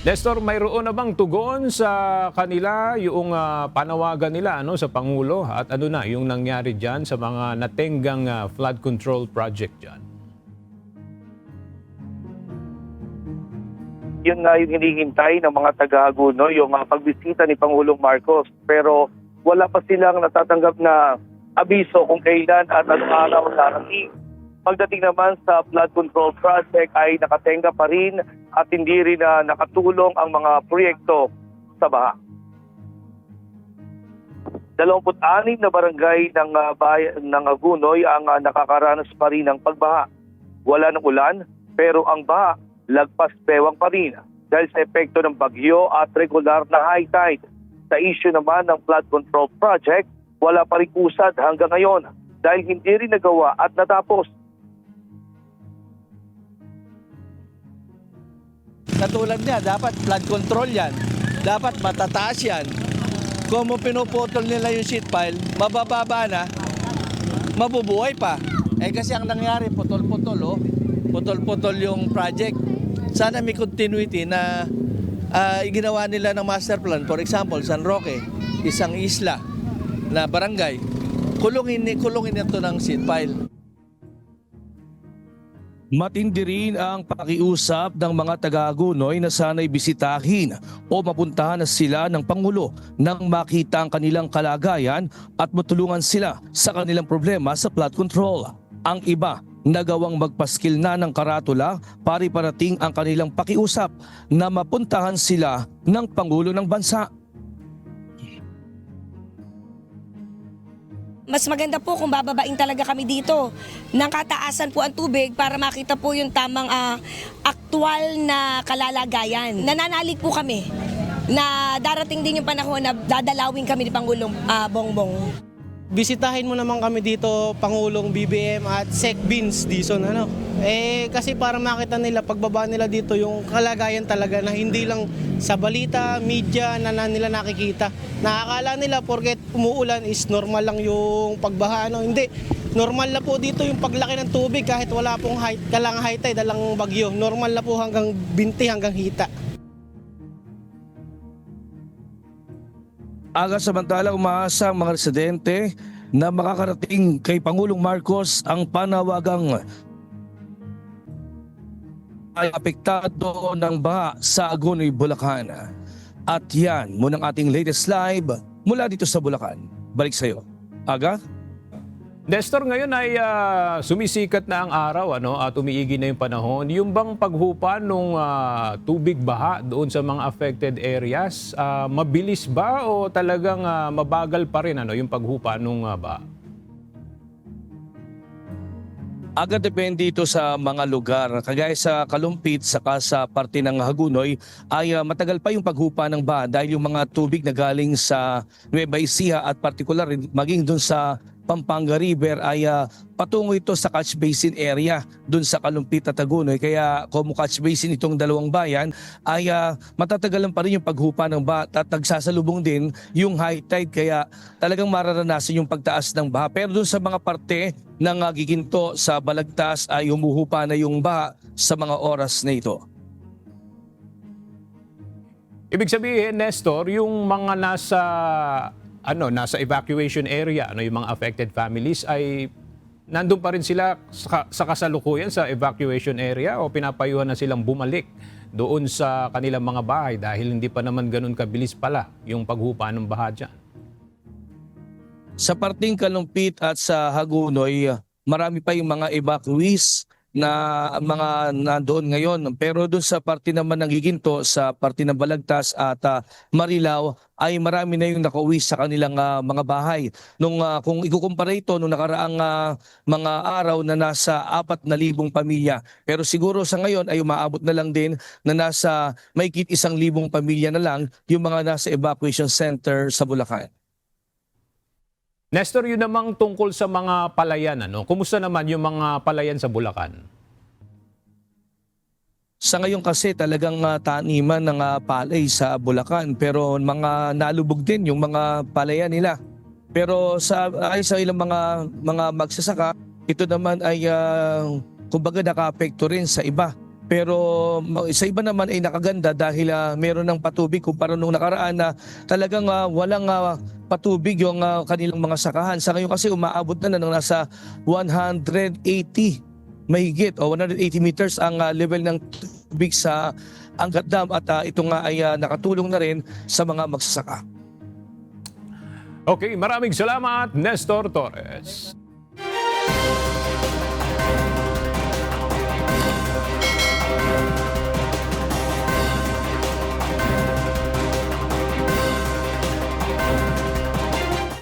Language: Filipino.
Nestor, mayroon na bang tugon sa kanila yung panawagan nila sa Pangulo at ano na yung nangyari dyan sa mga natenggang flood control project dyan? Yun nga yung hinihintay ng mga taga-Hagunoy, yung pagbisita ni Pangulong Marcos. Pero wala pa silang natatanggap na abiso kung kailan at anong araw darating. Pagdating naman sa flood control project ay nakatenga pa rin at hindi rin nakatulong ang mga proyekto sa baha. 26 na barangay ng bayan ng Hagunoy ang nakakaranas pa rin ng pagbaha. Wala ng ulan pero ang baha lagpas bewang pa rin dahil sa epekto ng bagyo at regular na high tide. Sa issue naman ng flood control project, wala pa rin usad hanggang ngayon dahil hindi rin nagawa at natapos. Katulad niya, dapat flood control yan. Dapat matataas yan. Kung pinuputol nila yung sheet pile, mabababa na, mabubuhay pa. Kasi ang nangyari, putol-putol, putol-putol yung project. Sana may continuity na ginawa nila ng master plan. For example, San Roque, isang isla na barangay, kulungin ito ng sheet pile. Matindi rin ang pakiusap ng mga taga-Hagunoy na sana'y bisitahin o mapuntahan na sila ng Pangulo nang makita ang kanilang kalagayan at matulungan sila sa kanilang problema sa flood control. Ang iba nagawang magpaskil na ng karatula para iparating ang kanilang pakiusap na mapuntahan sila ng Pangulo ng Bansa. Mas maganda po kung bababain talaga kami dito ng kataasan po ang tubig para makita po yung tamang aktual na kalalagayan. Nananalig po kami na darating din yung panahon na dadalawin kami ni Pangulong Bongbong. Bisitahin mo naman kami dito, Pangulong BBM at Sec Vince Dizon. Kasi para makita nila, pagbaba nila dito, yung kalagayan talaga na hindi lang sa balita, media na nila nakikita. Nakakala nila porket umuulan is normal lang yung pagbaha. Hindi, normal na po dito yung paglaki ng tubig kahit wala pong high tide, dalang bagyo. Normal na po hanggang binti, hanggang hita. Aga samantala umaasa ang mga residente na makakarating kay Pangulong Marcos ang panawagang ay apektado ng baha sa Hagunoy, Bulacan. At yan muna ang ating latest live mula dito sa Bulacan. Balik sa iyo. Aga? Nestor, ngayon ay sumisikat na ang araw at umiigi na yung panahon. Yung bang paghupa ng tubig baha doon sa mga affected areas, mabilis ba o talagang mabagal pa rin yung paghupa ng baha? Aga depende ito sa mga lugar. Kagaya sa Kalumpit saka sa parte ng Hagunoy ay matagal pa yung paghupa ng baha dahil yung mga tubig na galing sa Nueva Ecija at partikular maging doon sa Pampanga River ay patungo ito sa catch basin area doon sa Kalumpit at Hagunoy. Kaya kung catch basin itong dalawang bayan ay matatagalan pa rin yung paghupa ng baha at nagsasalubong din yung high tide. Kaya talagang mararanasan yung pagtaas ng baha. Pero doon sa mga parte ng Giginto sa Balagtas ay humuhupa na yung baha sa mga oras na ito. Ibig sabihin, Nestor, yung mga nasa evacuation area, yung mga affected families ay nandun pa rin sila sa kasalukuyan sa evacuation area o pinapayuhan na silang bumalik doon sa kanilang mga bahay dahil hindi pa naman ganun kabilis pala yung paghupa ng baha dyan? Sa parting Kalumpit at sa Hagunoy, marami pa yung mga evacuees na mga nandoon ngayon. Pero doon sa parte naman ng Giginto, sa parte ng Balagtas at Marilao, ay marami na yung nakauwi sa kanilang mga bahay. Kung ikukumpara ito nung nakaraang mga araw na nasa 4,000 pamilya. Pero siguro sa ngayon ay umaabot na lang din na nasa mahigit 1,000 pamilya na lang yung mga nasa evacuation center sa Bulacan. Nestor, yun namang tungkol sa mga palayan. Kumusta naman yung mga palayan sa Bulacan? Sa ngayon kasi talagang taniman ng palay sa Bulacan pero mga nalubog din yung mga palayan nila. Pero ay sa ilang mga magsasaka, ito naman ay kumbaga naka-apekto rin sa iba Pero sa iba naman ay nakaganda dahil meron ng patubig kumpara nung nakaraan na talagang walang patubig yung kanilang mga sakahan. Sa ngayon kasi umaabot na ng nasa 180 mahigit o 180 meters ang level ng tubig sa Angat Dam at ito nga ay nakatulong na rin sa mga magsasaka. Okay, maraming salamat, Nestor Torres.